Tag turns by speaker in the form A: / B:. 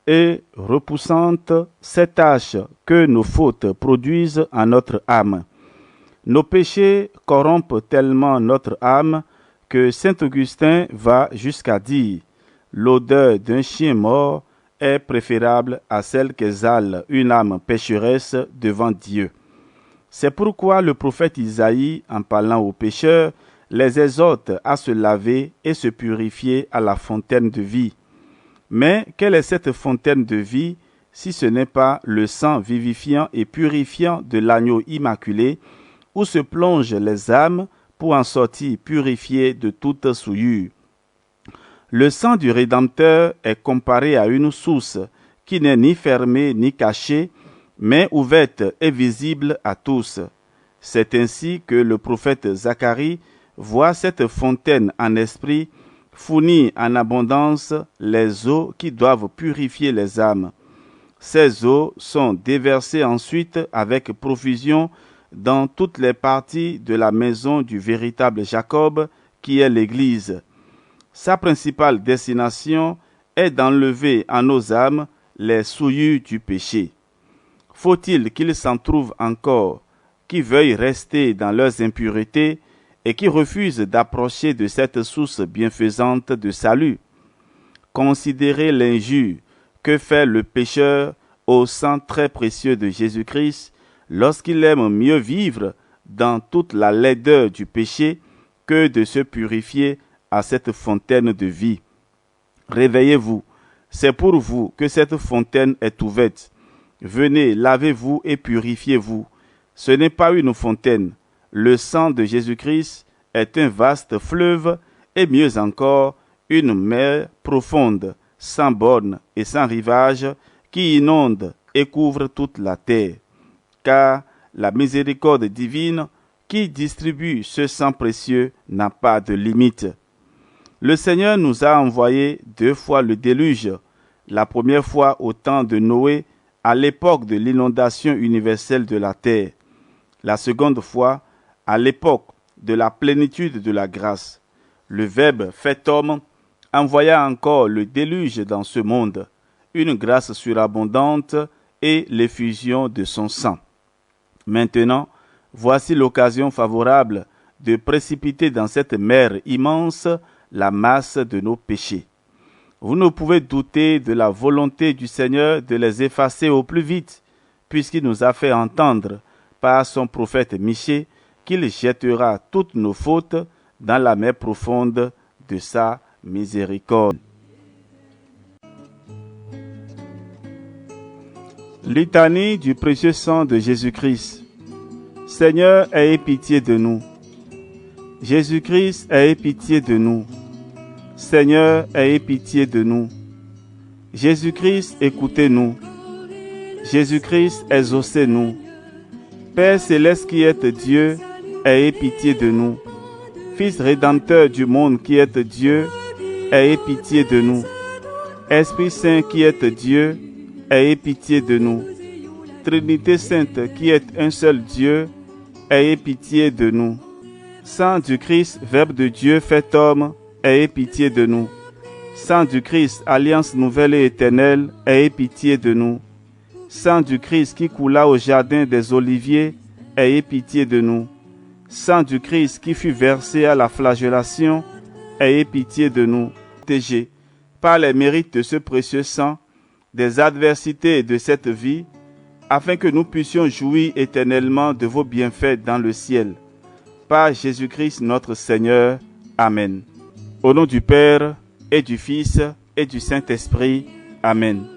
A: et repoussante ces tâches que nos fautes produisent en notre âme. Nos péchés corrompent tellement notre âme que saint Augustin va jusqu'à dire « L'odeur d'un chien mort est préférable à celle qu'exhale une âme pécheresse devant Dieu. » C'est pourquoi le prophète Isaïe, en parlant aux pécheurs, les exhorte à se laver et se purifier à la fontaine de vie. Mais quelle est cette fontaine de vie si ce n'est pas le sang vivifiant et purifiant de l'agneau immaculé où se plongent les âmes pour en sortir purifiées de toute souillure? Le sang du Rédempteur est comparé à une source qui n'est ni fermée ni cachée, mais ouverte et visible à tous. C'est ainsi que le prophète Zacharie voit cette fontaine en esprit fournir en abondance les eaux qui doivent purifier les âmes. Ces eaux sont déversées ensuite avec profusion dans toutes les parties de la maison du véritable Jacob, qui est l'Église. Sa principale destination est d'enlever à nos âmes les souillures du péché. Faut-il qu'il s'en trouve encore qui veuillent rester dans leurs impuretés et qui refusent d'approcher de cette source bienfaisante de salut? Considérez l'injure que fait le pécheur au sang très précieux de Jésus-Christ lorsqu'il aime mieux vivre dans toute la laideur du péché que de se purifier à cette fontaine de vie. Réveillez-vous, c'est pour vous que cette fontaine est ouverte. Venez, lavez-vous et purifiez-vous. Ce n'est pas une fontaine. Le sang de Jésus-Christ est un vaste fleuve et mieux encore, une mer profonde, sans bornes et sans rivage, qui inonde et couvre toute la terre. Car la miséricorde divine qui distribue ce sang précieux n'a pas de limite. Le Seigneur nous a envoyé 2 fois le déluge, la première fois au temps de Noé, à l'époque de l'inondation universelle de la terre, la seconde fois à l'époque de la plénitude de la grâce. Le Verbe fait homme envoya encore le déluge dans ce monde, une grâce surabondante et l'effusion de son sang. Maintenant, voici l'occasion favorable de précipiter dans cette mer immense la masse de nos péchés. Vous ne pouvez douter de la volonté du Seigneur de les effacer au plus vite, puisqu'il nous a fait entendre par son prophète Michée qu'il jettera toutes nos fautes dans la mer profonde de sa miséricorde. Litanie du précieux sang de Jésus-Christ. Seigneur, aie pitié de nous. Jésus-Christ, aie pitié de nous. Seigneur, aie pitié de nous. Jésus-Christ, écoutez-nous. Jésus-Christ, exaucez-nous. Père céleste qui êtes Dieu, aie pitié de nous. Fils rédempteur du monde qui êtes Dieu, aie pitié de nous. Esprit Saint qui êtes Dieu, aie pitié de nous. Trinité Sainte qui êtes un seul Dieu, aie pitié de nous. Sang du Christ, Verbe de Dieu fait homme, aie pitié de nous. Sang du Christ, alliance nouvelle et éternelle, aie pitié de nous. Sang du Christ qui coula au jardin des Oliviers, aie pitié de nous. Sang du Christ qui fut versé à la flagellation, aie pitié de nous. Protégés par les mérites de ce précieux sang, des adversités de cette vie, afin que nous puissions jouir éternellement de vos bienfaits dans le ciel. Par Jésus-Christ notre Seigneur. Amen. Au nom du Père, et du Fils, et du Saint-Esprit. Amen.